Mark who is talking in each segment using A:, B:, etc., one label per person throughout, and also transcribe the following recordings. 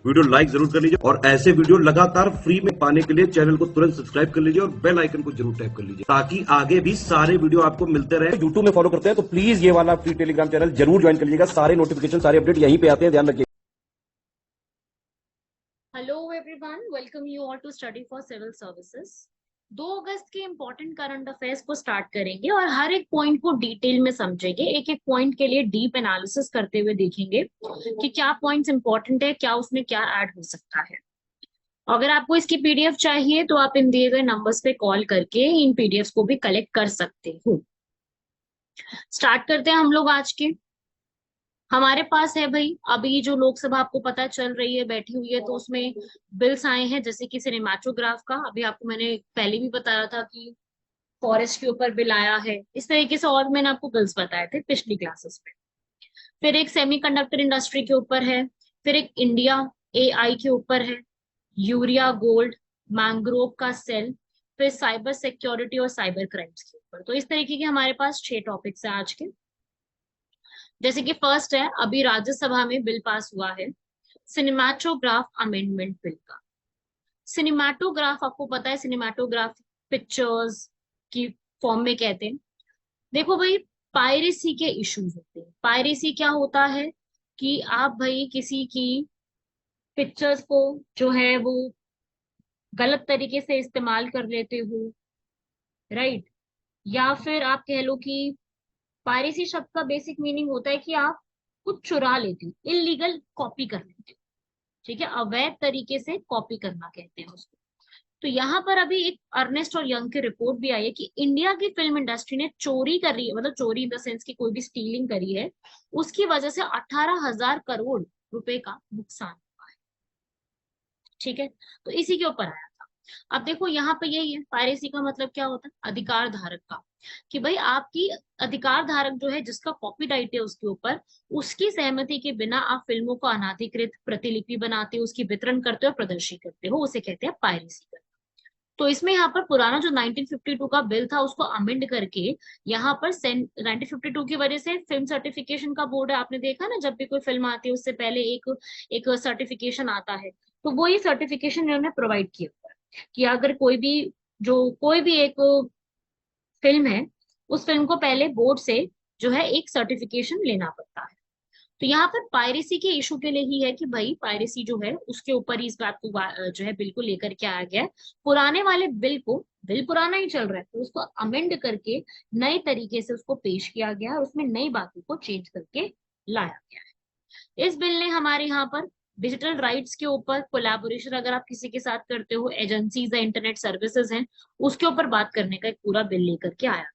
A: Video like जरूर कर लीजिए और ऐसे वीडियो लगातार फ्री में पाने के लिए चैनल को तुरंत सब्सक्राइब कर लीजिए और बेल आइकन को जरूर टैप कर लीजिए ताकि आगे भी सारे वीडियो आपको मिलते रहे। यूट्यूब में फॉलो करते हैं तो प्लीज ये वाला फ्री टेलीग्राम चैनल जरूर ज्वाइन कर लीजिएगा। सारे नोटिफिकेशन, सारे अपडेट यहीं पे आते हैं, ध्यान रखिए।
B: Hello everyone, welcome you all to study for civil services. 2 अगस्त के इंपॉर्टेंट करंट अफेयर्स को स्टार्ट करेंगे और हर एक पॉइंट को डिटेल में समझेंगे। एक एक पॉइंट के लिए डीप एनालिसिस करते हुए देखेंगे कि क्या पॉइंट्स इंपॉर्टेंट है, क्या उसमें क्या ऐड हो सकता है। अगर आपको इसकी पीडीएफ चाहिए तो आप इन दिए गए नंबर्स पे कॉल करके इन पीडीएफ को भी कलेक्ट कर सकते हो। स्टार्ट करते हैं हम लोग आज के। हमारे पास है भाई, अभी जो लोकसभा आपको पता चल रही है, बैठी हुई है, तो उसमें बिल्स आए हैं जैसे कि सिनेमाटोग्राफ का। अभी आपको मैंने पहले भी बताया था कि फॉरेस्ट के ऊपर बिल आया है, इस तरीके से और मैंने आपको बिल्स बताए थे पिछली क्लासेस में। फिर एक सेमीकंडक्टर इंडस्ट्री के ऊपर है, फिर एक इंडिया एआई के ऊपर है, यूरिया गोल्ड, मैंग्रोव का सेल, फिर साइबर सिक्योरिटी और साइबर क्राइम्स के ऊपर। तो इस तरीके के हमारे पास 6 टॉपिक्स हैं आज के। जैसे कि फर्स्ट है, अभी राज्यसभा में बिल पास हुआ है सिनेमाटोग्राफ अमेंडमेंट बिल का। सिनेमाटोग्राफ आपको पता है, सिनेमाटोग्राफ पिक्चर्स की फॉर्म में कहते हैं। देखो भाई, पायरेसी के इश्यूज होते हैं। पायरेसी क्या होता है कि आप भाई किसी की पिक्चर्स को जो है वो गलत तरीके से इस्तेमाल कर लेते हो, राइट। या फिर आप कह लो कि पायरेसी शब्द का बेसिक मीनिंग होता है कि आप कुछ चुरा लेते हो, इलीगल कॉपी कर लेते हो, ठीक है, अवैध तरीके से कॉपी करना कहते हैं उसको। तो यहाँ पर अभी एक अर्नेस्ट और यंग की रिपोर्ट भी आई है कि इंडिया की फिल्म इंडस्ट्री ने चोरी करी है, मतलब चोरी इन द सेंस की कोई भी स्टीलिंग करी है, उसकी वजह से 18,000 करोड़ रुपए का नुकसान हुआ है, ठीक है। तो इसी के ऊपर आया था। अब देखो यहाँ पे यही है, पायरेसी का मतलब क्या होता है, अधिकार धारक का, कि भाई आपकी अधिकार धारक जो है, जिसका कॉपीराइट है उसके ऊपर, उसकी सहमति के बिना आप फिल्मों को अनाधिकृत प्रतिलिपि बनाते हो, उसकी वितरण करते हो, प्रदर्शित करते हो, उसे कहते हैं पायरेसी करना। तो इसमें यहाँ पर पुराना जो 1952 का बिल था उसको अमेंड करके यहाँ पर 1952 की वजह से फिल्म सर्टिफिकेशन का बोर्ड है, आपने देखा ना, जब भी कोई फिल्म आती है उससे पहले एक एक सर्टिफिकेशन आता है। तो वो ये सर्टिफिकेशन इन्होंने प्रोवाइड किया हुआ है कि अगर कोई भी एक फिल्म है, उस फिल्म को पहले बोर्ड से जो है एक सर्टिफिकेशन लेना पड़ता है। तो यहाँ पर पायरेसी के इशू के लिए ही है कि भाई पायरेसी जो है उसके ऊपर ही इस बात को जो है बिल को लेकर के आया गया है। पुराने वाले बिल पुराना ही चल रहा है, तो उसको अमेंड करके नए तरीके से उसको पेश किया गया है और उसमें नई बातों को चेंज करके लाया गया है। इस बिल ने हमारे यहाँ पर डिजिटल राइट्स के ऊपर कोलैबोरेशन, अगर आप किसी के साथ करते हो, एजेंसीज है, इंटरनेट सर्विसेज हैं, उसके ऊपर बात करने का एक पूरा बिल लेकर के आया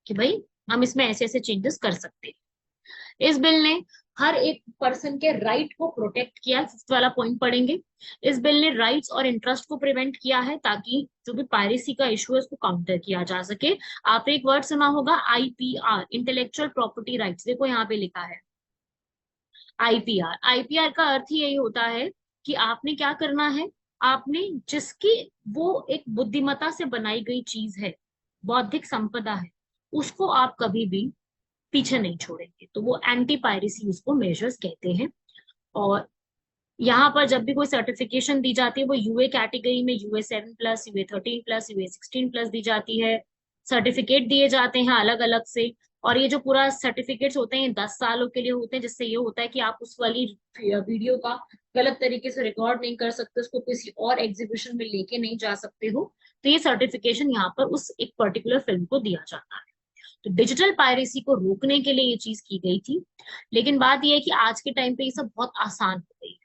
B: कि भाई हम इसमें ऐसे ऐसे चेंजेस कर सकते हैं। इस बिल ने हर एक पर्सन के राइट को प्रोटेक्ट किया, फिफ्थ वाला पॉइंट पढ़ेंगे। इस बिल ने राइट्स और इंटरेस्ट को प्रिवेंट किया है ताकि जो भी पायरेसी का इशू है उसको काउंटर किया जा सके। आपने एक वर्ड सुना होगा आईपीआर, इंटेलेक्चुअल प्रॉपर्टी राइट्स, देखो यहाँ पे लिखा है आईपीआर। आईपीआर का अर्थ ही यही होता है कि आपने क्या करना है, आपने जिसकी वो एक बुद्धिमत्ता से बनाई गई चीज है, बौद्धिक संपदा है, उसको आप कभी भी पीछे नहीं छोड़ेंगे। तो वो एंटी पायरेसी उसको मेजर्स कहते हैं। और यहाँ पर जब भी कोई सर्टिफिकेशन दी जाती है वो यूए कैटेगरी में UA7+, UA13+, UA16+ दी जाती है। सर्टिफिकेट दिए जाते हैं अलग अलग से। और ये जो पूरा सर्टिफिकेट्स होते हैं 10 सालों के लिए होते हैं, जिससे ये होता है कि आप उस वाली वीडियो का गलत तरीके से रिकॉर्ड नहीं कर सकते, उसको किसी और एग्जीबिशन में लेके नहीं जा सकते हो। तो ये सर्टिफिकेशन यहाँ पर उस एक पर्टिकुलर फिल्म को दिया जाता है। तो डिजिटल पायरेसी को रोकने के लिए ये चीज की गई थी। लेकिन बात यह है कि आज के टाइम पे ये सब बहुत आसान हो गई है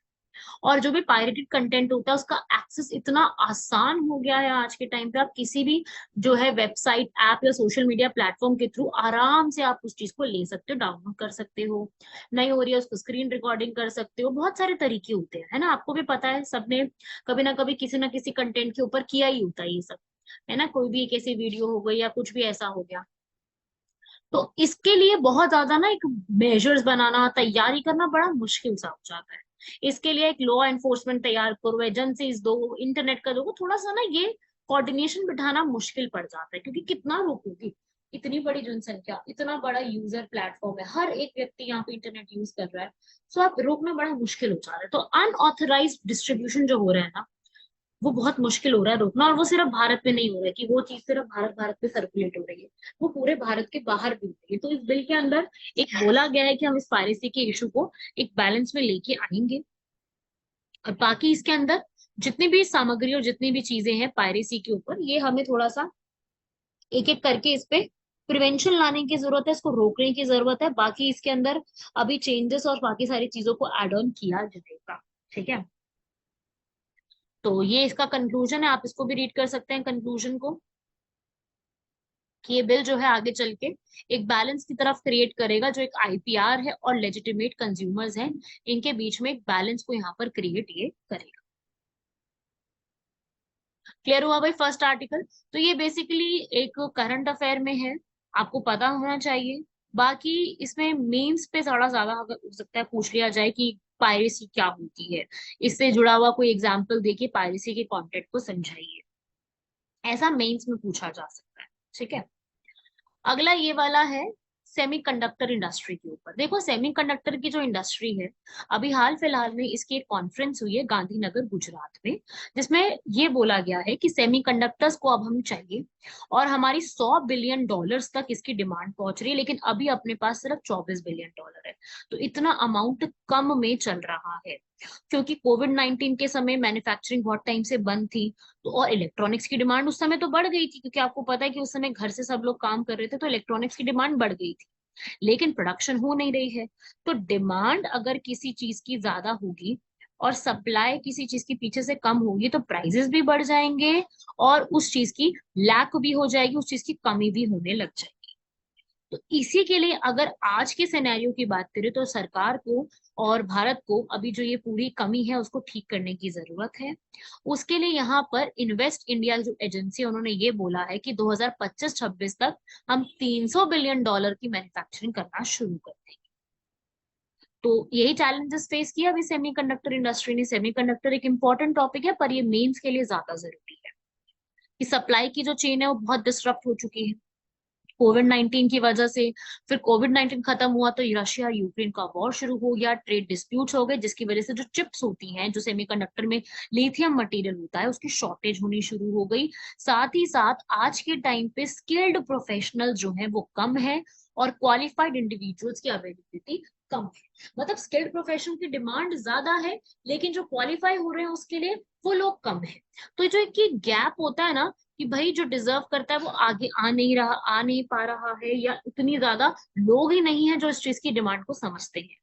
B: और जो भी पायरेटेड कंटेंट होता है उसका एक्सेस इतना आसान हो गया है आज के टाइम पे। आप किसी भी जो है वेबसाइट, ऐप या सोशल मीडिया प्लेटफॉर्म के थ्रू आराम से आप उस चीज को ले सकते हो, डाउनलोड कर सकते हो, नहीं हो रही है उसको स्क्रीन रिकॉर्डिंग कर सकते हो। बहुत सारे तरीके होते हैं, है ना, आपको भी पता है, सबने कभी ना कभी किसी ना किसी कंटेंट के ऊपर किया ही होता है ये सब, है ना। कोई भी एक ऐसी वीडियो हो गई या कुछ भी ऐसा हो गया, तो इसके लिए बहुत ज्यादा ना एक मेजर्स बनाना, तैयारी करना बड़ा मुश्किल सा हो जाता है। इसके लिए एक लॉ एनफोर्समेंट तैयार करो, एजेंसीज दो, इंटरनेट का दो, थोड़ा सा ना ये कोऑर्डिनेशन बिठाना मुश्किल पड़ जाता है, क्योंकि कितना रोकोगी, इतनी बड़ी जनसंख्या, इतना बड़ा यूजर प्लेटफॉर्म है, हर एक व्यक्ति यहाँ पे इंटरनेट यूज कर रहा है, सो आप रोकना बड़ा मुश्किल हो जा रहा है। तो अनऑथराइज डिस्ट्रीब्यूशन जो हो रहा है ना, वो बहुत मुश्किल हो रहा है रोकना। और वो सिर्फ भारत में नहीं हो रहा है कि वो चीज सिर्फ भारत भारत में सर्कुलेट हो रही है, वो पूरे भारत के बाहर भी हो रही है। तो इस बिल के अंदर एक बोला गया है कि हम इस पायरेसी के इशू को एक बैलेंस में लेके आएंगे। और बाकी इसके अंदर जितनी भी सामग्री और जितनी भी चीजें हैं पायरेसी के ऊपर, ये हमें थोड़ा सा एक एक करके इस पे प्रिवेंशन लाने की जरूरत है, इसको रोकने की जरूरत है। बाकी इसके अंदर अभी चेंजेस और बाकी सारी चीजों को एड ऑन किया जाएगा। ठीक है, तो ये इसका कंक्लूजन है, आप इसको भी रीड कर सकते हैं कंक्लूजन को, कि ये बिल जो है आगे चल के एक बैलेंस की तरफ क्रिएट करेगा, जो एक आईपीआर है और लेजिटिमेट कंज्यूमर्स हैं, इनके बीच में एक बैलेंस को यहाँ पर क्रिएट ये करेगा। क्लियर हुआ भाई फर्स्ट आर्टिकल? तो ये बेसिकली एक करंट अफेयर में है, आपको पता होना चाहिए। बाकी इसमें मेंस पे थोड़ा ज्यादा अगर हो सकता है पूछ लिया जाए कि पायरेसी क्या होती है, इससे जुड़ा हुआ कोई एग्जाम्पल देके पायरेसी के कॉन्टेक्ट को समझाइए, ऐसा मेंस में पूछा जा सकता है। ठीक है, अगला ये वाला है सेमीकंडक्टर इंडस्ट्री के ऊपर। देखो सेमीकंडक्टर की जो इंडस्ट्री है, अभी हाल फिलहाल में इसकी एक कॉन्फ्रेंस हुई है गांधीनगर गुजरात में, जिसमें ये बोला गया है कि सेमीकंडक्टर्स को अब हम चाहिए और हमारी 100 बिलियन डॉलर्स तक इसकी डिमांड पहुंच रही है, लेकिन अभी अपने पास सिर्फ 24 बिलियन डॉलर है। तो इतना अमाउंट कम में चल रहा है, क्योंकि कोविड 19 के समय मैन्युफैक्चरिंग बहुत टाइम से बंद थी। तो और इलेक्ट्रॉनिक्स की डिमांड उस समय तो बढ़ गई थी, क्योंकि आपको पता है कि उस समय घर से सब लोग काम कर रहे थे, तो इलेक्ट्रॉनिक्स की डिमांड बढ़ गई थी, लेकिन प्रोडक्शन हो नहीं रही है। तो डिमांड अगर किसी चीज की ज्यादा होगी और सप्लाई किसी चीज की पीछे से कम होगी, तो प्राइसेस भी बढ़ जाएंगे और उस चीज की लैक भी हो जाएगी, उस चीज की कमी भी होने लग जाएगी। तो इसी के लिए अगर आज के सिनेरियो की बात करें, तो सरकार को और भारत को अभी जो ये पूरी कमी है उसको ठीक करने की जरूरत है। उसके लिए यहाँ पर इन्वेस्ट इंडिया जो एजेंसी है, उन्होंने ये बोला है कि 2025-26 तक हम 300 बिलियन डॉलर की मैन्युफैक्चरिंग करना शुरू कर देंगे। तो यही चैलेंजेस फेस किया अभी सेमीकंडक्टर इंडस्ट्री ने। सेमीकंडक्टर एक इंपॉर्टेंट टॉपिक है, पर ये मेंस के लिए ज्यादा जरूरी है कि सप्लाई की जो चेन है वो बहुत डिस्टर्ब हो चुकी है कोविड 19 की वजह से। फिर कोविड 19 खत्म हुआ तो रशिया यूक्रेन का वॉर शुरू हो गया, ट्रेड डिस्प्यूट्स हो गए, जिसकी वजह से जो चिप्स होती हैं, जो सेमीकंडक्टर में लिथियम मटेरियल होता है, उसकी शॉर्टेज होनी शुरू हो गई। साथ ही साथ आज के टाइम पे स्किल्ड प्रोफेशनल जो है वो कम है और क्वालिफाइड इंडिविजुअल्स की अवेलेबिलिटी कम है। मतलब स्किल्ड प्रोफेशन की डिमांड ज्यादा है, लेकिन जो क्वालिफाई हो रहे हैं उसके लिए वो लोग कम है। तो जो एक गैप होता है ना, कि भाई जो डिजर्व करता है वो आगे आ नहीं पा रहा है, या इतनी ज्यादा लोग ही नहीं है जो इस चीज की डिमांड को समझते हैं,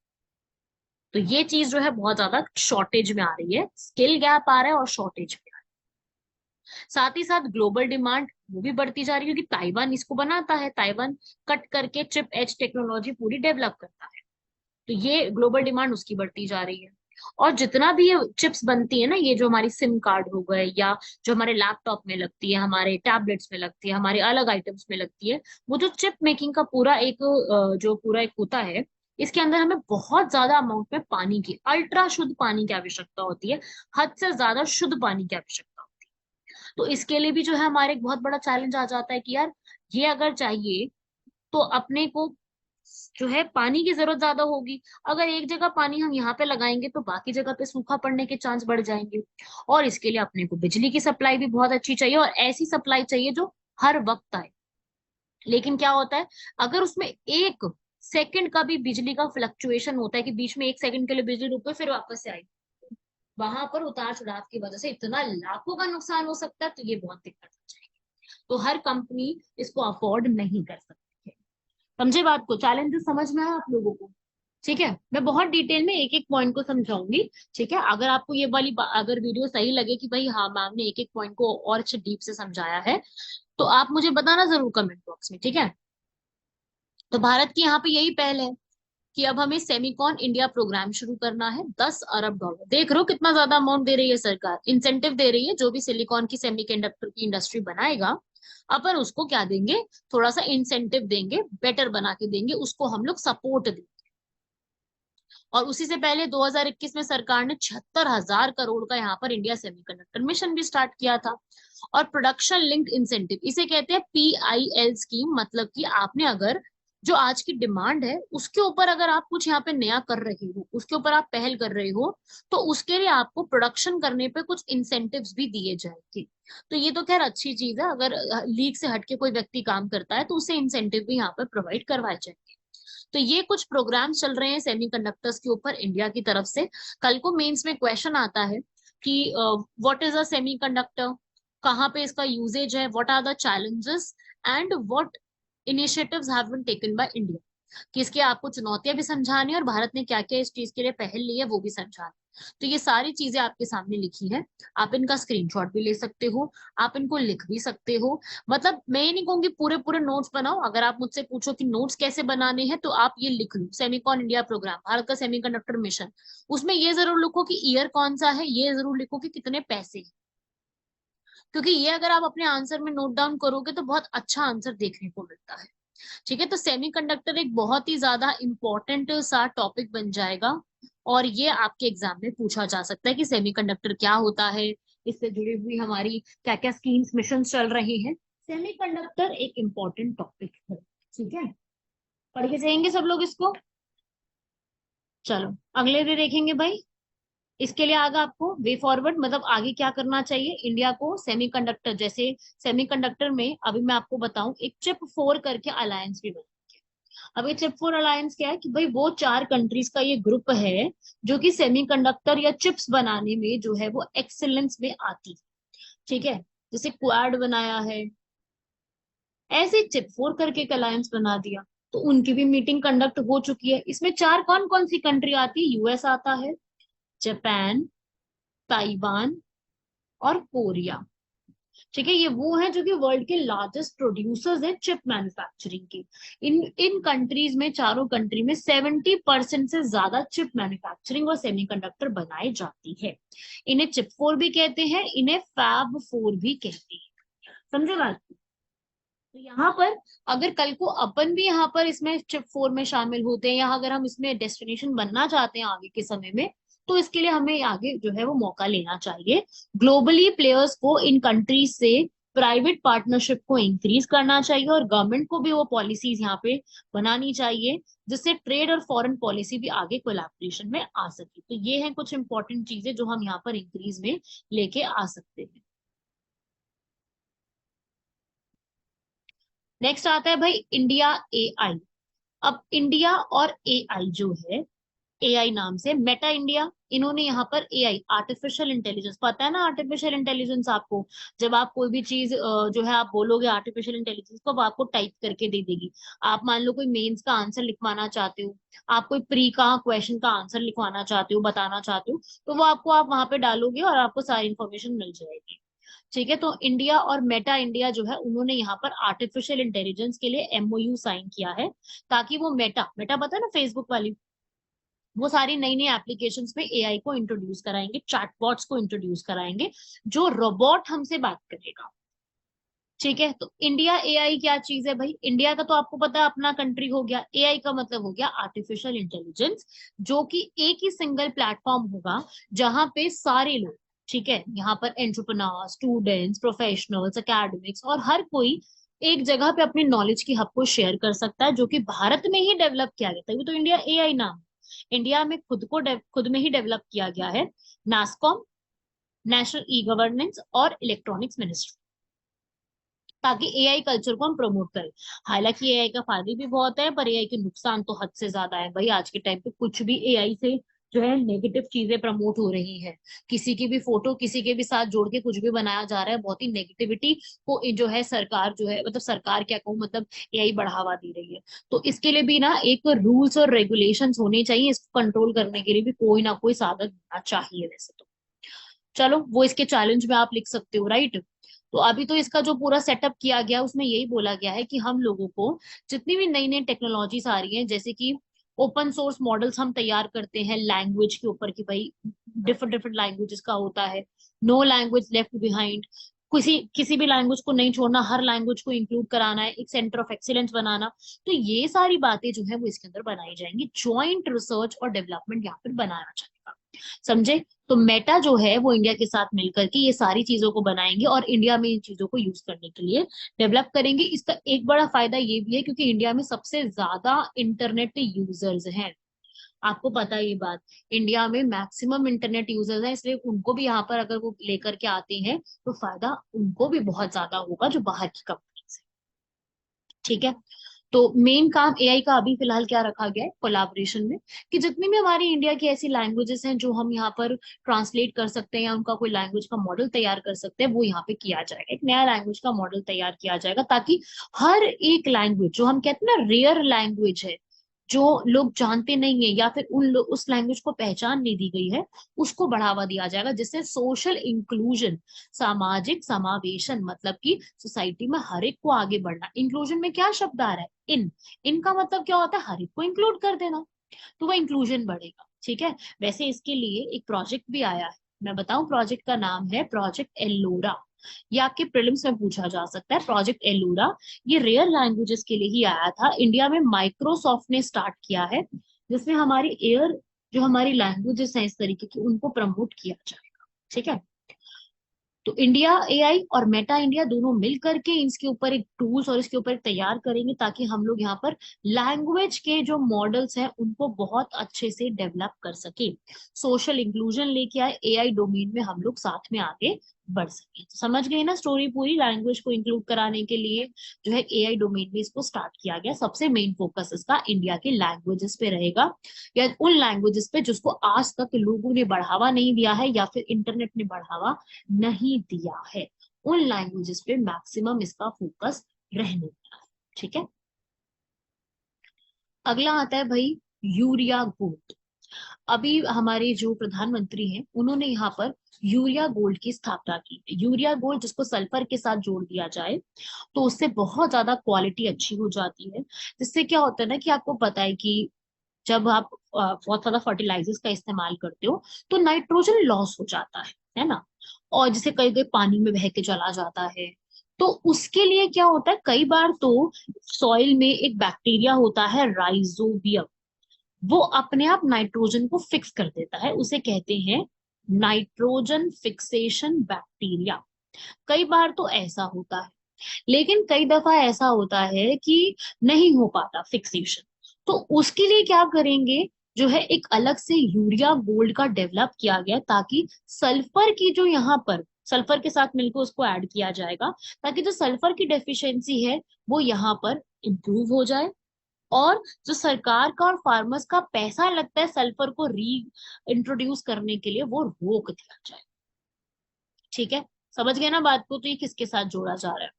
B: तो ये चीज जो है बहुत ज्यादा शॉर्टेज में आ रही है, स्किल गैप आ रहा है और शॉर्टेज में आ रहा है। साथ ही साथ ग्लोबल डिमांड वो भी बढ़ती जा रही है, क्योंकि ताइवान इसको बनाता है, ताइवान कट करके चिप एज टेक्नोलॉजी पूरी डेवलप करता है, तो ये ग्लोबल डिमांड उसकी बढ़ती जा रही है। और जितना भी ये चिप्स बनती है ना, ये जो हमारी सिम कार्ड हो गए, या जो हमारे लैपटॉप में लगती है, हमारे टैबलेट्स में लगती है, हमारे अलग आइटम्स में लगती है, वो जो चिप मेकिंग का पूरा एक जो पूरा एक होता है, इसके अंदर हमें बहुत ज्यादा अमाउंट में पानी की, अल्ट्रा शुद्ध पानी की आवश्यकता होती है, हद से ज्यादा शुद्ध पानी की आवश्यकता होती है। तो इसके लिए भी जो है हमारे एक बहुत बड़ा चैलेंज आ जाता है कि यार ये अगर चाहिए तो अपने को जो है पानी की जरूरत ज्यादा होगी। अगर एक जगह पानी हम यहाँ पे लगाएंगे तो बाकी जगह पे सूखा पड़ने के चांस बढ़ जाएंगे। और इसके लिए अपने को बिजली की सप्लाई भी बहुत अच्छी चाहिए, और ऐसी सप्लाई चाहिए जो हर वक्त आए। लेकिन क्या होता है, अगर उसमें एक सेकंड का भी बिजली का फ्लक्चुएशन होता है, कि बीच में एक सेकंड के लिए बिजली रुक गई फिर वापस से आई, वहां पर उतार चढ़ाव की वजह से इतना लाखों का नुकसान हो सकता है, तो ये बहुत दिक्कत हो जाएगी। तो हर कंपनी इसको अफोर्ड नहीं कर सकती है। समझे बात को? चैलेंजेस समझ में आया आप लोगों को? ठीक है, मैं बहुत डिटेल में एक एक पॉइंट को समझाऊंगी। ठीक है, अगर आपको ये वाली अगर वीडियो सही लगे कि भाई हाँ मैम ने एक एक पॉइंट को और अच्छे डीप से समझाया है, तो आप मुझे बताना जरूर कमेंट बॉक्स में। ठीक है, तो भारत की यहाँ पे यही पहल है कि अब हमें सेमिकॉन इंडिया प्रोग्राम शुरू करना है। 10 अरब डॉलर, देख रहे हो कितना ज्यादा अमाउंट दे रही है सरकार, इंसेंटिव दे रही है। जो भी सिलिकॉन की सेमीकंडक्टर की इंडस्ट्री बनाएगा, अपन उसको क्या देंगे, थोड़ा सा इंसेंटिव देंगे, बेटर बना के देंगे उसको, हम लोग सपोर्ट देंगे। और उसी से पहले 2021 में सरकार ने 76,000 करोड़ का यहाँ पर इंडिया सेमीकंडक्टर मिशन भी स्टार्ट किया था। और प्रोडक्शन लिंक्ड इंसेंटिव, इसे कहते हैं PIL स्कीम, मतलब कि आपने अगर जो आज की डिमांड है उसके ऊपर अगर आप कुछ यहाँ पे नया कर रहे हो, उसके ऊपर आप पहल कर रहे हो, तो उसके लिए आपको प्रोडक्शन करने पे कुछ इंसेंटिव्स भी दिए जाएंगे। तो ये तो खैर अच्छी चीज है, अगर लीग से हटके कोई व्यक्ति काम करता है तो उसे इंसेंटिव भी यहाँ पर प्रोवाइड करवाए जाएंगे। तो ये कुछ प्रोग्राम्स चल रहे हैं सेमीकंडक्टर्स के ऊपर इंडिया की तरफ से। कल को मेंस में क्वेश्चन आता है कि व्हाट इज अ सेमीकंडक्टर, कहाँ पे इसका यूजेज है, what are the challenges and what initiatives have been taken by India, कि इसकी आपको चुनौतियां भी समझानी है और भारत ने क्या क्या इस चीज के लिए पहल ली है वो भी समझानी। तो ये सारी चीजें आपके सामने लिखी है, आप इनका स्क्रीनशॉट भी ले सकते हो, आप इनको लिख भी सकते हो। मतलब मैं ये नहीं कहूंगी पूरे पूरे नोट्स बनाओ, अगर आप मुझसे पूछो कि नोट्स कैसे बनाने हैं तो आप ये लिख लो, सेमीकॉन इंडिया प्रोग्राम, भारत का सेमीकंडक्टर मिशन। उसमें ये जरूर लिखो कि ईयर कौन सा है, ये जरूर लिखो कि कितने पैसे हैं, क्योंकि ये अगर आप अपने आंसर में नोट डाउन करोगे तो बहुत अच्छा आंसर देखने को मिलता है। ठीक है, तो सेमीकंडक्टर एक बहुत ही ज्यादा इंपॉर्टेंट सा टॉपिक बन जाएगा, और ये आपके एग्जाम में पूछा जा सकता है कि सेमीकंडक्टर क्या होता है, इससे जुड़ी हुई हमारी क्या क्या स्कीम्स मिशन चल रही हैं। सेमीकंडक्टर एक इम्पोर्टेंट टॉपिक है। ठीक है, पढ़ के जाएंगे सब लोग इसको। चलो अगले भी देखेंगे भाई। इसके लिए आगे आपको वे फॉरवर्ड, मतलब आगे क्या करना चाहिए इंडिया को सेमीकंडक्टर, जैसे सेमीकंडक्टर में अभी मैं आपको बताऊं, एक चिप 4 करके अलायंस भी बना। अब ये चिप 4 अलायंस क्या है कि भाई वो 4 कंट्रीज का ये ग्रुप है जो कि सेमीकंडक्टर या चिप्स बनाने में जो है वो एक्सेलेंस में आती है। ठीक है, जैसे क्वाड बनाया है, ऐसे चिप 4 करके एक अलायंस बना दिया। तो उनकी भी मीटिंग कंडक्ट हो चुकी है। इसमें चार कौन कौन सी कंट्री आती है, यूएस आता है, जापान, ताइवान और कोरिया। ठीक है, ये वो है जो कि वर्ल्ड के लार्जेस्ट प्रोड्यूसर्स है चिप मैन्युफैक्चरिंग की। इन इन कंट्रीज में, चारों कंट्री में 70% से ज्यादा चिप मैन्युफैक्चरिंग और सेमीकंडक्टर बनाई जाती है। इन्हें चिप 4 भी कहते हैं, इन्हें फैब 4 भी कहते हैं। समझे बात? तो यहाँ पर अगर कल को अपन भी यहाँ पर इसमें चिप 4 में शामिल होते हैं, या अगर हम इसमें डेस्टिनेशन बनना चाहते हैं आगे के समय में, तो इसके लिए हमें आगे जो है वो मौका लेना चाहिए। ग्लोबली प्लेयर्स को इन कंट्रीज से प्राइवेट पार्टनरशिप को इंक्रीज करना चाहिए, और गवर्नमेंट को भी वो पॉलिसीज यहाँ पे बनानी चाहिए जिससे ट्रेड और फॉरेन पॉलिसी भी आगे कोलैबोरेशन में आ सके। तो ये है कुछ इंपॉर्टेंट चीजें जो हम यहाँ पर इंक्रीज में लेके आ सकते हैं। नेक्स्ट आता है भाई इंडिया AI। अब इंडिया और AI जो है, AI नाम से मेटा इंडिया, इन्होंने यहाँ पर AI आर्टिफिशियल इंटेलिजेंस, पता है ना आर्टिफिशियल इंटेलिजेंस आपको, जब आप कोई भी चीज जो है आप बोलोगे आर्टिफिशियल इंटेलिजेंस को, अब आपको टाइप करके दे देगी। आप मान लो कोई मेंस का आंसर लिखवाना चाहते हो, आप कोई प्री का क्वेश्चन का आंसर लिखवाना चाहते हो, बताना चाहते हो, तो वो आपको आप वहां पे डालोगे और आपको सारी इंफॉर्मेशन मिल जाएगी। ठीक है, तो इंडिया और मेटा इंडिया जो है उन्होंने यहाँ पर आर्टिफिशियल इंटेलिजेंस के लिए MOU साइन किया है, ताकि वो मेटा मेटा पता है ना फेसबुक वाली, वो सारी नई नई एप्लीकेशंस में AI को इंट्रोड्यूस कराएंगे, चैटबॉट्स को इंट्रोड्यूस कराएंगे, जो रोबोट हमसे बात करेगा। ठीक है, तो इंडिया AI क्या चीज है भाई, इंडिया का तो आपको पता है अपना कंट्री हो गया, AI का मतलब हो गया आर्टिफिशियल इंटेलिजेंस, जो कि एक ही सिंगल प्लेटफॉर्म होगा जहां पे सारे लोग, ठीक है, यहाँ पर एंटरप्रेन्योर, स्टूडेंट्स, प्रोफेशनल्स, एकेडमिक्स और हर कोई एक जगह पे अपनी नॉलेज की हब को शेयर कर सकता है, जो कि भारत में ही डेवलप किया गया, तभी तो इंडिया AI नाम है। इंडिया में खुद में ही डेवलप किया गया है, नास्कॉम, नेशनल ई गवर्नेंस और इलेक्ट्रॉनिक्स मिनिस्ट्री, ताकि AI कल्चर को हम प्रमोट करें। हालांकि AI का फायदे भी बहुत है, पर AI के नुकसान तो हद से ज्यादा है भाई। आज के टाइम पे कुछ भी AI से जो है नेगेटिव चीजें प्रमोट हो रही है, किसी की भी फोटो किसी के भी साथ जोड़ के कुछ भी बनाया जा रहा है, बहुत ही नेगेटिविटी को जो है सरकार जो है, मतलब सरकार क्या कहूँ, मतलब AI बढ़ावा दे रही है। तो इसके लिए भी ना एक रूल्स और रेगुलेशंस होने चाहिए, इसको कंट्रोल करने के लिए भी कोई ना कोई साधन होना चाहिए वैसे तो। चलो वो इसके चैलेंज में आप लिख सकते हो, राइट। तो अभी तो इसका जो पूरा सेटअप किया गया उसमें यही बोला गया है कि हम लोगों को जितनी भी नई नई टेक्नोलॉजीज आ रही हैं, जैसे कि ओपन सोर्स मॉडल्स हम तैयार करते हैं लैंग्वेज के ऊपर, कि भाई डिफरेंट डिफरेंट लैंग्वेजेस का होता है, नो लैंग्वेज लेफ्ट बिहाइंड, किसी किसी भी लैंग्वेज को नहीं छोड़ना, हर लैंग्वेज को इंक्लूड कराना है, एक सेंटर ऑफ एक्सीलेंस बनाना। तो ये सारी बातें जो है वो इसके अंदर बनाई जाएंगी। ज्वाइंट रिसर्च और डेवलपमेंट यहाँ पर बनाया जाएगा, समझे। तो मेटा जो है वो इंडिया के साथ मिलकर के ये सारी चीजों को बनाएंगे और इंडिया में इन चीजों को यूज करने के लिए डेवलप करेंगे। इसका एक बड़ा फायदा ये भी है क्योंकि इंडिया में सबसे ज्यादा इंटरनेट यूजर्स हैं। आपको पता है ये बात, इंडिया में मैक्सिमम इंटरनेट यूजर्स हैं, इसलिए उनको भी यहाँ पर अगर वो लेकर के आते हैं तो फायदा उनको भी बहुत ज्यादा होगा जो बाहर की कंपनी से। ठीक है। तो मेन काम एआई का अभी फिलहाल क्या रखा गया है कोलैबोरेशन में, कि जितनी भी हमारी इंडिया की ऐसी लैंग्वेजेस हैं जो हम यहाँ पर ट्रांसलेट कर सकते हैं या उनका कोई लैंग्वेज का मॉडल तैयार कर सकते हैं, वो यहाँ पे किया जाएगा। एक नया लैंग्वेज का मॉडल तैयार किया जाएगा ताकि हर एक लैंग्वेज जो हम कहते हैं ना रेयर लैंग्वेज है, जो लोग जानते नहीं है या फिर उस लैंग्वेज को पहचान नहीं दी गई है, उसको बढ़ावा दिया जाएगा, जिससे सोशल इंक्लूजन, सामाजिक समावेशन, मतलब कि सोसाइटी में हर एक को आगे बढ़ना। इंक्लूजन में क्या शब्द आ रहा है? इनका मतलब क्या होता है? हर एक को इंक्लूड कर देना, तो वह इंक्लूजन बढ़ेगा। ठीक है। वैसे इसके लिए एक प्रोजेक्ट भी आया है, मैं बताऊं, प्रोजेक्ट का नाम है प्रोजेक्ट एलोरा। ये आपके प्रीलिम्स में पूछा जा सकता है। प्रोजेक्ट एलोरा ये रेयर लैंग्वेजेस के लिए ही आया था, इंडिया में माइक्रोसॉफ्ट ने स्टार्ट किया है, जिसमें हमारी एयर जो हमारी लैंग्वेजेस हैं इस तरीके की उनको प्रमोट किया जाएगा। ठीक है। तो इंडिया एआई और मेटा इंडिया दोनों मिल करके इसके ऊपर एक टूल्स और इसके ऊपर एक तैयार करेंगे ताकि हम लोग यहाँ पर लैंग्वेज के जो मॉडल्स हैं उनको बहुत अच्छे से डेवलप कर सके, सोशल इंक्लूजन लेके आए, एआई डोमेन में हम लोग साथ में आगे बढ़ सके। तो समझ गए ना स्टोरी पूरी। लैंग्वेज को इंक्लूड कराने के लिए जो है एआई डोमेन में इसको स्टार्ट किया गया। सबसे मेन फोकस इसका इंडिया के लैंग्वेजेस पे रहेगा, या उन लैंग्वेजेस पे जिसको आज तक लोगों ने बढ़ावा नहीं दिया है या फिर इंटरनेट ने बढ़ावा नहीं दिया है, उन लैंग्वेजेस पे मैक्सिमम इसका फोकस रहने वाला है। ठीक है। अगला आता है भाई यूरिया गोल्ड। अभी हमारे जो प्रधानमंत्री हैं उन्होंने यहाँ पर यूरिया गोल्ड की स्थापना की है। यूरिया गोल्ड जिसको सल्फर के साथ जोड़ दिया जाए तो उससे बहुत ज्यादा क्वालिटी अच्छी हो जाती है। जिससे क्या होता है ना कि आपको पता है कि जब आप बहुत ज्यादा फर्टिलाइजर्स का इस्तेमाल करते हो तो नाइट्रोजन लॉस हो जाता है ना, और जिसे कई कई पानी में बह के चला जाता है। तो उसके लिए क्या होता है, कई बार तो सॉइल में एक बैक्टीरिया होता है राइजोबियम, वो अपने आप नाइट्रोजन को फिक्स कर देता है, उसे कहते हैं नाइट्रोजन फिक्सेशन बैक्टीरिया। कई बार तो ऐसा होता है, लेकिन कई दफा ऐसा होता है कि नहीं हो पाता फिक्सेशन। तो उसके लिए क्या करेंगे, जो है एक अलग से यूरिया गोल्ड का डेवलप किया गया ताकि सल्फर की जो यहाँ पर सल्फर के साथ मिलकर उसको ऐड किया जाएगा ताकि जो सल्फर की डेफिशिएंसी है वो यहाँ पर इंप्रूव हो जाए, और जो सरकार का और फार्मर्स का पैसा लगता है सल्फर को री इंट्रोड्यूस करने के लिए वो रोक दिया जाए। ठीक है। समझ गए ना बात को। तो ये किसके साथ जोड़ा जा रहा है?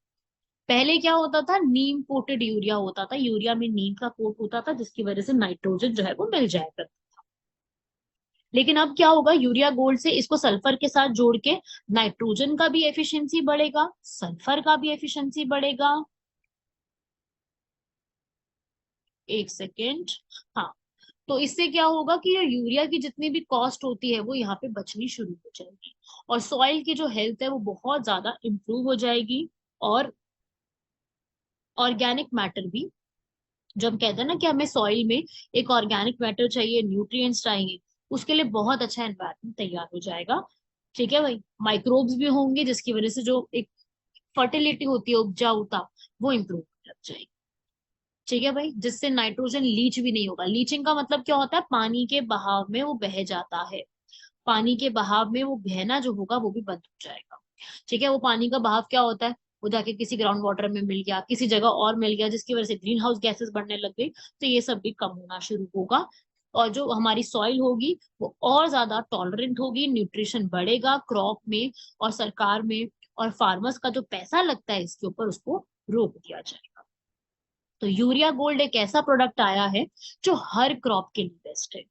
B: पहले क्या होता था, नीम कोटेड यूरिया होता था, यूरिया में नीम का कोट होता था जिसकी वजह से नाइट्रोजन जो है वो मिल जाया करता था। लेकिन अब क्या होगा, यूरिया गोल्ड से इसको सल्फर के साथ जोड़ के नाइट्रोजन का भी एफिशिएंसी बढ़ेगा, सल्फर का भी एफिशिएंसी बढ़ेगा। एक सेकेंड। हाँ, तो इससे क्या होगा कि ये यूरिया की जितनी भी कॉस्ट होती है वो यहाँ पे बचनी शुरू हो जाएगी, और सॉइल की जो हेल्थ है वो बहुत ज्यादा इंप्रूव हो जाएगी। और ऑर्गेनिक मैटर भी, जो हम कहते हैं ना कि हमें सॉइल में एक ऑर्गेनिक मैटर चाहिए, न्यूट्रिएंट्स चाहिए, उसके लिए बहुत अच्छा एनवायरनमेंट तैयार हो जाएगा। ठीक है भाई। माइक्रोब्स भी होंगे जिसकी वजह से जो एक फर्टिलिटी होती है, उपजाऊता, वो इम्प्रूव हो जाएगी। ठीक है भाई। जिससे नाइट्रोजन लीच भी नहीं होगा। लीचिंग का मतलब क्या होता है, पानी के बहाव में वो बह जाता है, पानी के बहाव में वो बहना जो होगा वो भी बंद हो जाएगा। ठीक है। वो पानी का बहाव क्या होता है, वो जाके किसी ग्राउंड वाटर में मिल गया, किसी जगह और मिल गया, जिसकी वजह से ग्रीन हाउस गैसेस बढ़ने लग गई, तो ये सब भी कम होना शुरू होगा। और जो हमारी सॉइल होगी वो और ज्यादा टॉलरेंट होगी, न्यूट्रिशन बढ़ेगा क्रॉप में, और सरकार में और फार्मर्स का जो पैसा लगता है इसके ऊपर उसको रोक दिया जाएगा। तो यूरिया गोल्ड एक ऐसा प्रोडक्ट आया है जो हर क्रॉप के लिए बेस्ट है,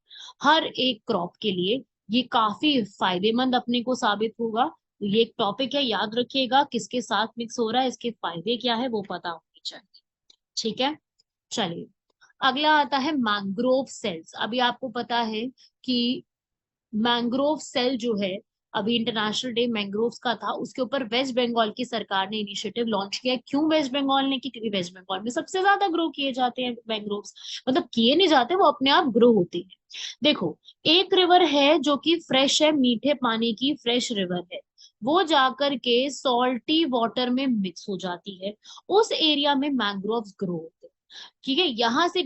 B: हर एक क्रॉप के लिए ये काफी फायदेमंद अपने को साबित होगा। तो ये एक टॉपिक है, याद रखिएगा, किसके साथ मिक्स हो रहा है, इसके फायदे क्या है वो पता होनी चाहिए। ठीक है। चलिए, अगला आता है मैंग्रोव सेल्स। अभी आपको पता है कि मैंग्रोव सेल जो है अभी इंटरनेशनल डे मैंग्रोव्स का था, उसके ऊपर वेस्ट बंगाल की सरकार ने इनिशिएटिव लॉन्च किया। क्यों वेस्ट बंगाल ने? क्योंकि वेस्ट बंगाल में सबसे ज्यादा ग्रो किए जाते हैं मैंग्रोव्स, मतलब किए नहीं जाते, वो अपने आप ग्रो होते हैं। देखो, एक रिवर है जो कि फ्रेश है, मीठे पानी की फ्रेश रिवर है, वो जाकर के सॉल्टी वाटर में मिक्स हो जाती है, उस एरिया में मैंग्रोव्स ग्रो होते हैं। ठीक है, यहाँ से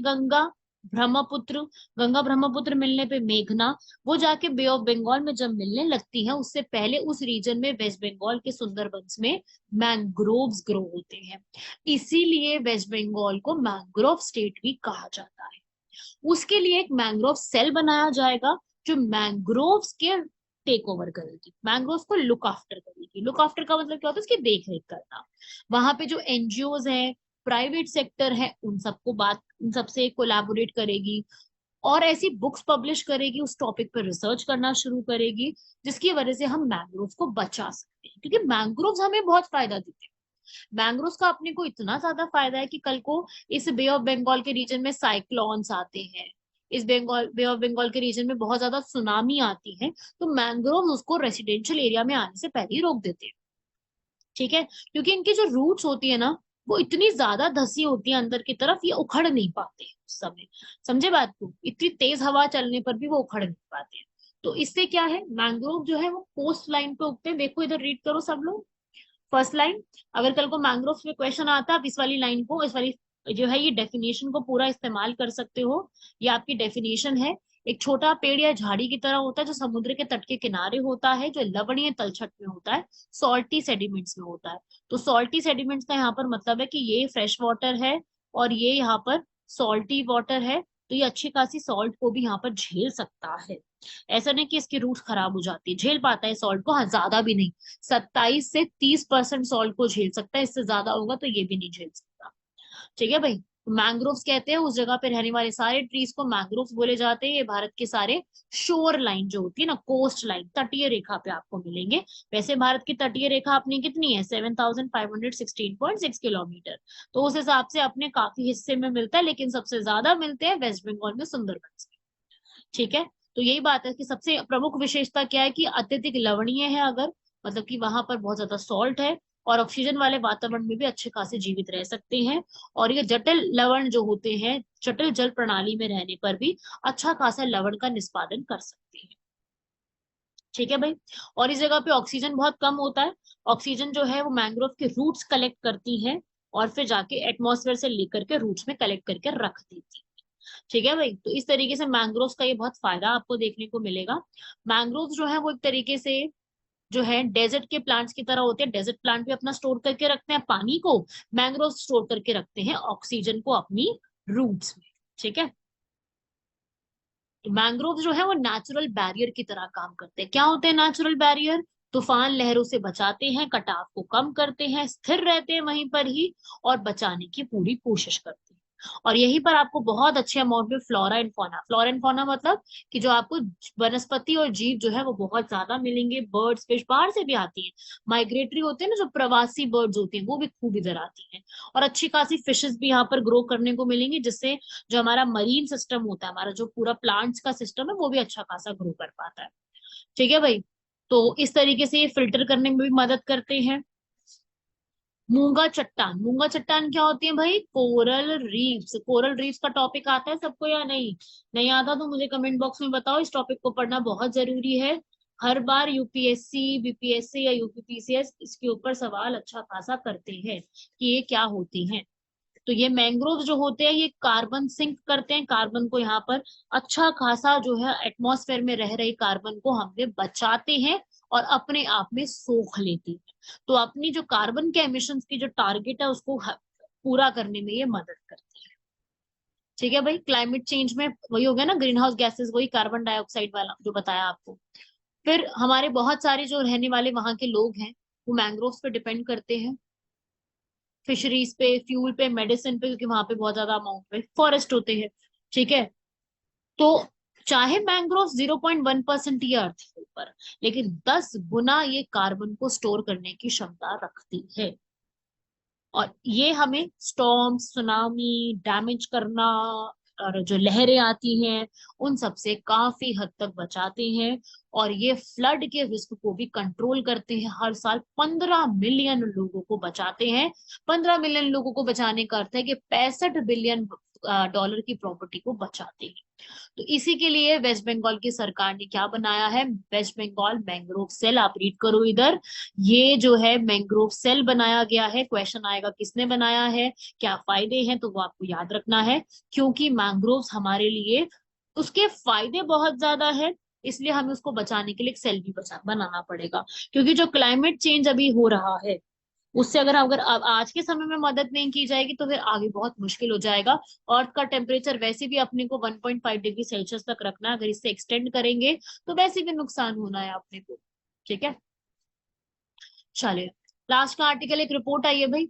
B: ब्रह्मपुत्र गंगा ब्रह्मपुत्र मिलने पे मेघना, वो जाके बे ऑफ बंगाल में जब मिलने लगती है, उससे पहले उस रीजन में वेस्ट बंगाल के सुंदरबंस में मैंग्रोव्स ग्रो होते हैं। इसीलिए वेस्ट बंगाल को मैंग्रोव स्टेट भी कहा जाता है। उसके लिए एक मैंग्रोव सेल बनाया जाएगा जो मैंग्रोव्स के टेक ओवर करेगी, मैंग्रोव्स को लुक आफ्टर करेगी। लुक आफ्टर का मतलब क्या होता है? उसकी देख रेख करना। वहां पे जो एनजीओज हैं, प्राइवेट सेक्टर है, उन सबसे कोलैबोरेट करेगी, और ऐसी बुक्स पब्लिश करेगी, उस टॉपिक पर रिसर्च करना शुरू करेगी, जिसकी वजह से हम मैंग्रोव को बचा सकते हैं, क्योंकि मैंग्रोव्स हमें बहुत फायदा देते हैं। मैंग्रोव्स का अपने को इतना ज्यादा फायदा है कि कल को इस बे ऑफ बंगाल के रीजन में साइक्लोन्स आते हैं, इस बे ऑफ बंगाल के रीजन में बहुत ज्यादा सुनामी आती है, तो मैंग्रोव उसको रेसिडेंशियल एरिया में आने से पहले ही रोक देते हैं। ठीक है, क्योंकि इनकी जो रूट्स होती है ना, वो इतनी ज्यादा धसी होती है अंदर की तरफ, ये उखड़ नहीं पाते हैं उस समय। समझे बात को? इतनी तेज हवा चलने पर भी वो उखड़ नहीं पाते हैं। तो इससे क्या है, मैंग्रोव जो है वो कोस्ट लाइन पे उगते हैं। देखो इधर रीड करो सब लोग, फर्स्ट लाइन। अगर कल को मैंग्रोव पे क्वेश्चन आता है, आप इस वाली लाइन को, इस वाली जो है ये डेफिनेशन को पूरा इस्तेमाल कर सकते हो। ये आपकी डेफिनेशन है। एक छोटा पेड़ या झाड़ी की तरह होता है जो समुद्र के तट के किनारे होता है, जो लवणीय तलछट में होता है, सॉल्टी सेडिमेंट्स में होता है। तो सॉल्टी सेडिमेंट्स का यहाँ पर मतलब है कि ये फ्रेश वाटर है और ये यहाँ पर सॉल्टी वाटर है, तो ये अच्छी खासी सॉल्ट को भी यहाँ पर झेल सकता है। ऐसा नहीं कि इसकी रूट खराब हो जाती है, झेल पाता है सॉल्ट को, हाँ ज्यादा भी नहीं। 27 से 30% सॉल्ट को झेल सकता है, इससे ज्यादा होगा तो ये भी नहीं झेल सकता। ठीक है भाई, मैंग्रोव्स कहते हैं उस जगह पे रहने वाले सारे ट्रीज को मैंग्रोव्स बोले जाते हैं। ये भारत के सारे शोर लाइन जो होती है ना, कोस्ट लाइन, तटीय रेखा पे आपको मिलेंगे। वैसे भारत की तटीय रेखा अपनी कितनी है? 7516.6 किलोमीटर। तो उस हिसाब से अपने काफी हिस्से में मिलता है, लेकिन सबसे ज्यादा मिलते हैं वेस्ट बंगाल में, सुंदरबन में। ठीक है, तो यही बात है कि सबसे प्रमुख विशेषता क्या है कि अत्यधिक लवणीय है, अगर मतलब कि वहां पर बहुत ज्यादा सॉल्ट है, और ऑक्सीजन वाले वातावरण में भी अच्छे खासे जीवित रह सकते हैं। और ये जटिल लवण जो होते हैं, जटिल जल प्रणाली में रहने पर भी अच्छा खासा लवण का निष्पादन कर सकते हैं। ठीक है भाई, और इस जगह पे ऑक्सीजन बहुत कम होता है। ऑक्सीजन जो है वो मैंग्रोव के रूट्स कलेक्ट करती है, और फिर जाके एटमॉस्फेयर से लेकर के रूट्स में कलेक्ट करके रख देती है। ठीक है भाई, तो इस तरीके से मैंग्रोव्स का ये बहुत फायदा आपको देखने को मिलेगा। मैंग्रोव्स जो है वो एक तरीके से जो है डेजर्ट के प्लांट्स की तरह होते हैं। डेजर्ट प्लांट भी अपना स्टोर करके रखते हैं पानी को, मैंग्रोव स्टोर करके रखते हैं ऑक्सीजन को अपनी रूट्स में। ठीक है, तो मैंग्रोव जो है वो नेचुरल बैरियर की तरह काम करते हैं। क्या होते हैं नेचुरल बैरियर? तूफान लहरों से बचाते हैं, कटाव को कम करते हैं, स्थिर रहते हैं वहीं पर ही, और बचाने की पूरी कोशिश करते हैं। और यहीं पर आपको बहुत अच्छे अमाउंट में फ्लोरा एंड फौना मतलब कि जो आपको वनस्पति और जीव जो है वो बहुत ज्यादा मिलेंगे। बर्ड्स, फिश बाहर से भी आती हैं, माइग्रेटरी होते हैं ना, जो प्रवासी बर्ड्स होती हैं, वो भी खूब इधर आती हैं। और अच्छी खासी फिशेस भी यहाँ पर ग्रो करने को मिलेंगी, जिससे जो हमारा मरीन सिस्टम होता है, हमारा जो पूरा प्लांट्स का सिस्टम है, वो भी अच्छा खासा ग्रो कर पाता है। ठीक है भाई, तो इस तरीके से ये फिल्टर करने में भी मदद करते हैं। मूंगा चट्टान क्या होती है भाई? Coral reefs. कोरल रीफ्स का टॉपिक आता है सबको या नहीं? नहीं आता तो मुझे कमेंट बॉक्स में बताओ, इस टॉपिक को पढ़ना बहुत जरूरी है। हर बार यूपीएससी, बीपीएससी या यूपीपीसीएस इसके ऊपर सवाल अच्छा खासा करते हैं कि ये क्या होती हैं। तो ये मैंग्रोव जो होते हैं, ये कार्बन सिंक करते हैं, कार्बन को यहाँ पर अच्छा खासा जो है एटमॉस्फेयर में रह रही कार्बन को हमें बचाते हैं, और अपने आप में सोख लेती है। तो अपनी जो कार्बन के एमिशन की जो टारगेट है उसको पूरा करने में ये मदद करती है। ठीक है भाई, क्लाइमेट चेंज में वही हो गया ना, ग्रीन हाउस गैसेस, वही कार्बन डाइऑक्साइड वाला जो बताया आपको। फिर हमारे बहुत सारे जो रहने वाले वहां के लोग हैं, वो मैंग्रोव्स पे डिपेंड करते हैं, फिशरीज पे, फ्यूल पे, मेडिसिन पे, क्योंकि वहां पे बहुत ज्यादा अमाउंट में फॉरेस्ट होते हैं। ठीक है, तो चाहे मैंग्रोव 0.1% ही अर्थ के ऊपर, लेकिन 10 गुना ये कार्बन को स्टोर करने की क्षमता रखती है। और ये हमें स्टॉर्म, सुनामी, डैमेज करना, और जो लहरें आती हैं उन सब से काफी हद तक बचाते हैं। और ये फ्लड के रिस्क को भी कंट्रोल करते हैं। हर साल 15 मिलियन लोगों को बचाते हैं। 15 मिलियन लोगों को बचाने का अर्थ है कि 65 बिलियन डॉलर की प्रॉपर्टी को बचाते हैं। तो इसी के लिए वेस्ट बंगाल की सरकार ने क्या बनाया है, वेस्ट बंगाल मैंग्रोव सेल। आप रीड करो इधर, ये जो है मैंग्रोव सेल बनाया गया है। क्वेश्चन आएगा किसने बनाया है, क्या फायदे हैं, तो वो आपको याद रखना है। क्योंकि मैंग्रोव्स हमारे लिए, उसके फायदे बहुत ज्यादा है, इसलिए हमें उसको बचाने के लिए एक सेल भी बनाना पड़ेगा। क्योंकि जो क्लाइमेट चेंज अभी हो रहा है उससे अगर आज के समय में मदद नहीं की जाएगी तो फिर आगे बहुत मुश्किल हो जाएगा। अर्थ का टेम्परेचर वैसे भी अपने को 1.5 डिग्री सेल्सियस तक रखना है, अगर इससे एक्सटेंड करेंगे तो वैसे भी नुकसान होना है अपने को। ठीक है, चलिए लास्ट का आर्टिकल, एक रिपोर्ट आई है भाई,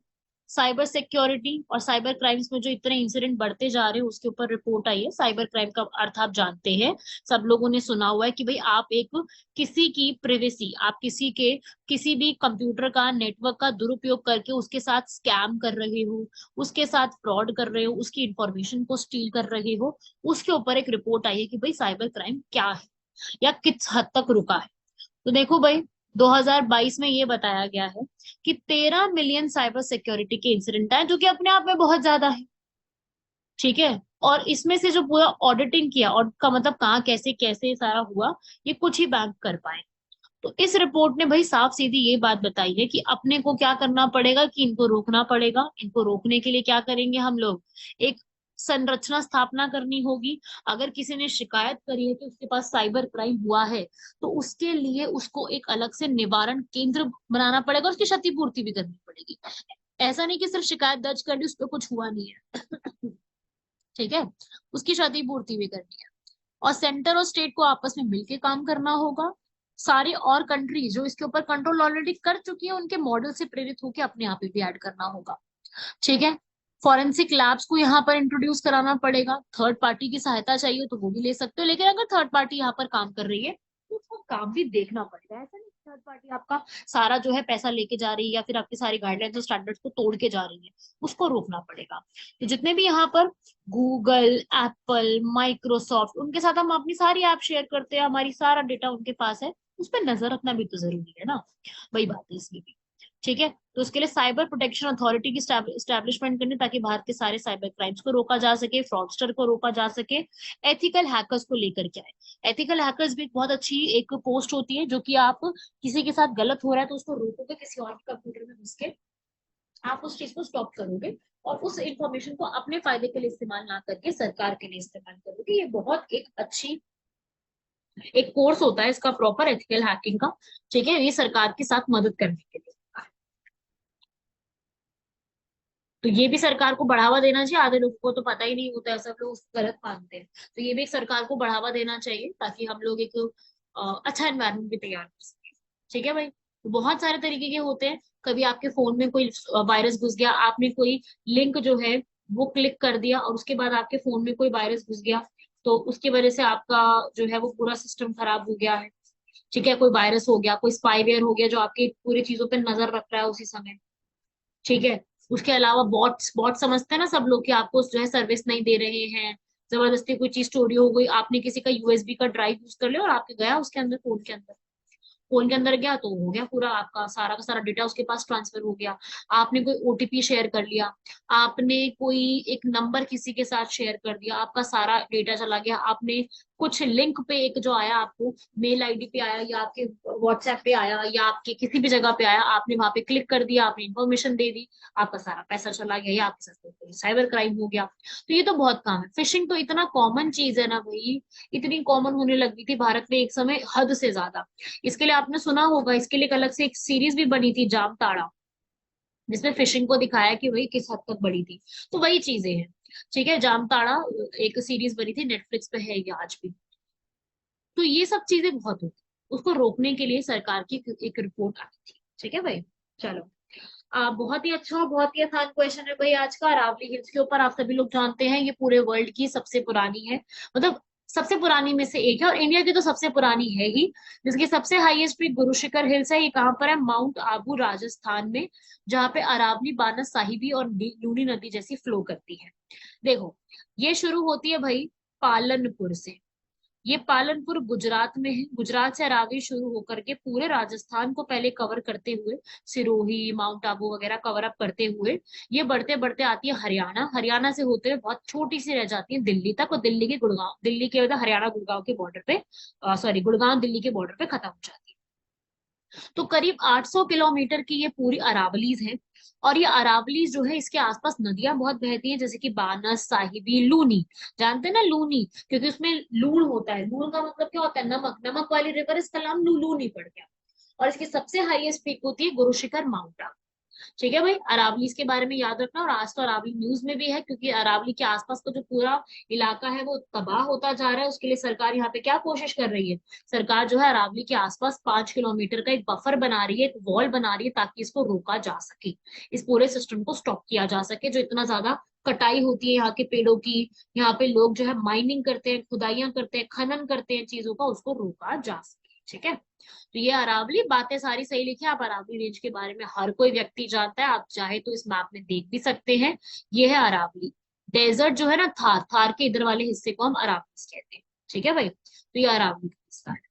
B: साइबर सिक्योरिटी और साइबर क्राइम्स में जो इतने इंसिडेंट बढ़ते जा रहे हैं उसके ऊपर रिपोर्ट आई है। साइबर क्राइम का अर्थ आप जानते हैं, सब लोगों ने सुना हुआ है कि भाई आप एक किसी की प्रिवेसी, आप किसी के किसी भी कंप्यूटर का नेटवर्क का दुरुपयोग करके उसके साथ स्कैम कर रहे हो, उसके साथ फ्रॉड कर रहे हो, उसकी इंफॉर्मेशन को स्टील कर रहे हो। उसके ऊपर एक रिपोर्ट आई है कि भाई साइबर क्राइम क्या है या किस हद तक रुका है। तो देखो भाई, 2022 में ये बताया गया है कि 13 मिलियन साइबर सिक्योरिटी के इंसिडेंट आए, जो कि अपने आप में बहुत ज्यादा है। ठीक है, और इसमें से जो पूरा ऑडिटिंग किया, ऑडिट का मतलब कहाँ कैसे कैसे सारा हुआ, ये कुछ ही बैंक कर पाए। तो इस रिपोर्ट ने भाई साफ सीधी ये बात बताई है कि अपने को क्या करना पड़ेगा, कि इनको रोकना पड़ेगा। इनको रोकने के लिए क्या करेंगे हम लोग, एक संरचना स्थापना करनी होगी। अगर किसी ने शिकायत करी है कि उसके पास साइबर क्राइम हुआ है तो उसके लिए उसको एक अलग से निवारण केंद्र बनाना पड़ेगा, उसकी क्षतिपूर्ति भी करनी पड़ेगी। ऐसा नहीं कि सिर्फ शिकायत दर्ज कर ली, उस पर कुछ हुआ नहीं है। ठीक है, उसकी क्षतिपूर्ति भी करनी है। और सेंटर और स्टेट को आपस में मिलके काम करना होगा। सारे और कंट्रीज जो इसके ऊपर कंट्रोल ऑलरेडी कर चुकी है उनके मॉडल से प्रेरित होकर अपने आप भी ऐड करना होगा। ठीक है, फॉरेंसिक लैब्स को यहाँ पर इंट्रोड्यूस कराना पड़ेगा। थर्ड पार्टी की सहायता चाहिए तो वो भी ले सकते हो, लेकिन अगर थर्ड पार्टी यहाँ पर काम कर रही है तो उसका काम भी देखना पड़ेगा। ऐसा नहीं थर्ड पार्टी आपका सारा जो है पैसा लेके जा रही है या फिर आपकी सारी गाइडलाइंस और स्टैंडर्ड्स को तोड़ के जा रही है, उसको रोकना पड़ेगा। तो जितने भी यहाँ पर गूगल, एप्पल, माइक्रोसॉफ्ट, उनके साथ हम अपनी सारी ऐप शेयर करते हैं, हमारी सारा डेटा उनके पास है, उस पर नजर रखना भी तो जरूरी है ना, वही बात है इसमें भी। ठीक है, तो उसके लिए साइबर प्रोटेक्शन अथॉरिटी की स्टैब्लिशमेंट करनी, ताकि भारत के सारे साइबर क्राइम्स को रोका जा सके, फ्रॉडस्टर को रोका जा सके। एथिकल हैकर्स को लेकर के आए। एथिकल हैकर्स भी एक बहुत अच्छी एक पोस्ट होती है, जो कि आप किसी के साथ गलत हो रहा है तो उसको रोकोगे, किसी और के कंप्यूटर में घुस के आप उस चीज को स्टॉप करोगे और उस इंफॉर्मेशन को अपने फायदे के लिए इस्तेमाल ना करके सरकार के लिए इस्तेमाल करोगे। ये बहुत एक अच्छी एक कोर्स होता है इसका, प्रॉपर एथिकल हैकिंग का। ठीक है, ये सरकार के साथ मदद करने के लिए। तो ये भी सरकार को बढ़ावा देना चाहिए। आधे लोगों को तो पता ही नहीं होता है, सब लोग उसको गलत मानते हैं। तो ये भी एक सरकार को बढ़ावा देना चाहिए ताकि हम लोग एक अच्छा एनवायरनमेंट भी तैयार कर सकें। ठीक है भाई, तो बहुत सारे तरीके के होते हैं। कभी आपके फोन में कोई वायरस घुस गया, आपने कोई लिंक जो है वो क्लिक कर दिया और उसके बाद आपके फोन में कोई वायरस घुस गया, तो उसकी वजह से आपका जो है वो पूरा सिस्टम खराब हो गया है। ठीक है, कोई वायरस हो गया, कोई स्पाईवेयर हो गया जो आपकी पूरी चीजों पर नजर रख रहा है उसी समय। ठीक है, उसके अलावा बॉट्स, बॉट समझते हैं ना सब लोग कि आपको जो है सर्विस नहीं दे रहे हैं, जबरदस्ती कोई चीज चोरी हो गई, आपने किसी का यूएसबी का ड्राइव यूज कर लिया और आपके गया उसके अंदर, फोन के अंदर गया तो हो गया पूरा, आपका सारा का सारा डेटा उसके पास ट्रांसफर हो गया। आपने कोई ओटीपी शेयर कर लिया, आपने कोई एक नंबर किसी के साथ शेयर कर दिया, आपका सारा डेटा चला गया। आपने कुछ लिंक पे एक जो आया आपको मेल आईडी पे आया या आपके व्हाट्सएप पे आया या आपके किसी भी जगह पे आया, आपने वहां पे क्लिक कर दिया, आपने इन्फॉर्मेशन दे दी, आपका सारा पैसा चला गया या आपके साथ साइबर क्राइम हो गया। तो ये तो बहुत काम है। फिशिंग तो इतना कॉमन चीज है ना भाई, इतनी कॉमन होने लगी थी भारत में एक समय हद से ज्यादा। इसके लिए आपने सुना होगा, इसके लिए एक अलग से एक सीरीज भी बनी थी जामताड़ा, जिसमें फिशिंग को दिखाया कि वही किस हद तक बड़ी थी। तो वही चीजें हैं। ठीक है, जामताड़ा एक सीरीज बनी थी, नेटफ्लिक्स पे है ये आज भी। तो ये सब चीजें बहुत होती, उसको रोकने के लिए सरकार की एक रिपोर्ट आई थी। ठीक है भाई, चलो। बहुत ही अच्छा, बहुत ही आसान क्वेश्चन है भाई आज का। अरावली हिल्स के ऊपर आप सभी लोग जानते हैं ये पूरे वर्ल्ड की सबसे पुरानी है, मतलब सबसे पुरानी में से एक है, और इंडिया की तो सबसे पुरानी है ही। जिसकी सबसे highest peak Guru Shikhar hills है। ये कहाँ पर है, माउंट आबू राजस्थान में, जहाँ पे अरावली, बानस साहिबी और लूनी नदी जैसी फ्लो करती है। देखो, ये शुरू होती है भाई पालनपुर से। ये पालनपुर गुजरात में है। गुजरात से अरावली शुरू होकर के पूरे राजस्थान को पहले कवर करते हुए, सिरोही, माउंट आबू वगैरह कवर अप करते हुए ये बढ़ते बढ़ते आती है हरियाणा। हरियाणा से होते हुए बहुत छोटी सी रह जाती है दिल्ली तक, और दिल्ली के गुड़गांव, दिल्ली के मतलब हरियाणा गुड़गांव के बॉर्डर पे, सॉरी गुड़गांव दिल्ली के बॉर्डर पे खत्म हो जाती है। तो करीब 800 किलोमीटर की ये पूरी अरावलीज है। और ये अरावलीज जो है, इसके आसपास नदियां बहुत बहती हैं, जैसे कि बानस, साहिबी, लूनी। जानते हैं ना लूनी, क्योंकि उसमें लूण होता है। लूण का मतलब क्या होता है? नमक। नमक वाली रिवर, इसका नाम लूनी पड़ गया। और इसकी सबसे हाईएस्ट पीक होती है गुरु शिखर माउंट आबू। ठीक है भाई, अरावली के बारे में याद रखना। और आज तो अरावली न्यूज में भी है, क्योंकि अरावली के आसपास का जो पूरा इलाका है वो तबाह होता जा रहा है। उसके लिए सरकार यहाँ पे क्या कोशिश कर रही है? सरकार जो है अरावली के आसपास 5 किलोमीटर का एक बफर बना रही है, एक वॉल बना रही है, ताकि इसको रोका जा सके, इस पूरे सिस्टम को स्टॉप किया जा सके। जो इतना ज्यादा कटाई होती है यहाँ के पेड़ों की, यहाँ पे लोग जो है माइनिंग करते हैं, खुदाइयां करते हैं, खनन करते हैं चीजों का, उसको रोका जा सके। ठीक है, तो ये अरावली बातें सारी सही लिखी है। आप अरावली रेंज के बारे में हर कोई व्यक्ति जानता है, आप चाहे तो इस मैप में देख भी सकते हैं। ये है अरावली डेजर्ट जो है ना, थार, थार के इधर वाले हिस्से को हम अरावली कहते हैं। ठीक है भाई, तो ये अरावली का हिस्सा है।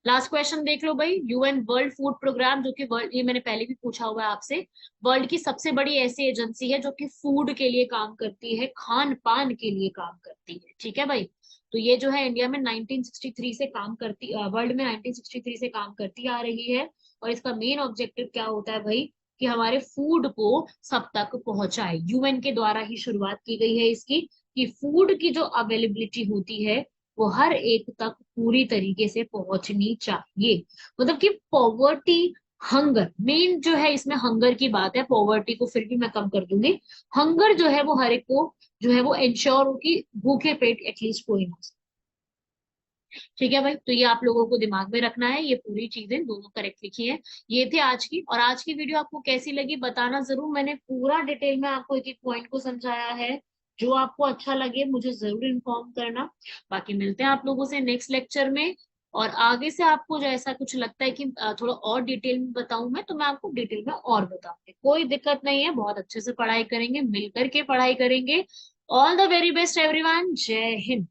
B: लास्ट क्वेश्चन देख लो भाई। यूएन वर्ल्ड फूड प्रोग्राम, जो कि वर्ल्ड, ये मैंने पहले भी पूछा हुआ है आपसे, वर्ल्ड की सबसे बड़ी ऐसी एजेंसी है जो कि फूड के लिए काम करती है, खान पान के लिए काम करती है। ठीक है भाई, तो ये जो है इंडिया में 1963 से काम करती, वर्ल्ड में 1963 से काम करती आ रही है। और इसका मेन ऑब्जेक्टिव क्या होता है भाई? कि हमारे फूड को सब तक पहुंचाए। यूएन के द्वारा ही शुरुआत की गई है इसकी, कि फूड की जो अवेलेबिलिटी होती है वो हर एक तक पूरी तरीके से पहुंचनी चाहिए। मतलब कि पॉवर्टी, हंगर मेन जो है इसमें, हंगर की बात है। पॉवर्टी को फिर भी मैं कम कर दूंगी। हंगर जो है वो हर एक को जो है वो इंश्योर हो कि भूखे पेट एटलीस्ट कोई ना सोए। ठीक है भाई, तो ये आप लोगों को दिमाग में रखना है। ये पूरी चीजें दोनों करेक्ट लिखी है। ये थे आज की। और आज की वीडियो आपको कैसी लगी बताना जरूर। मैंने पूरा डिटेल में आपको एक एक पॉइंट को समझाया है। जो आपको अच्छा लगे मुझे जरूर इन्फॉर्म करना। बाकी मिलते हैं आप लोगों से नेक्स्ट लेक्चर में। और आगे से आपको जो ऐसा कुछ लगता है कि थोड़ा और डिटेल में बताऊं मैं, तो मैं आपको डिटेल में और बताऊंगी। कोई दिक्कत नहीं है, बहुत अच्छे से पढ़ाई करेंगे, मिलकर के पढ़ाई करेंगे। All the very best everyone. जय हिंद।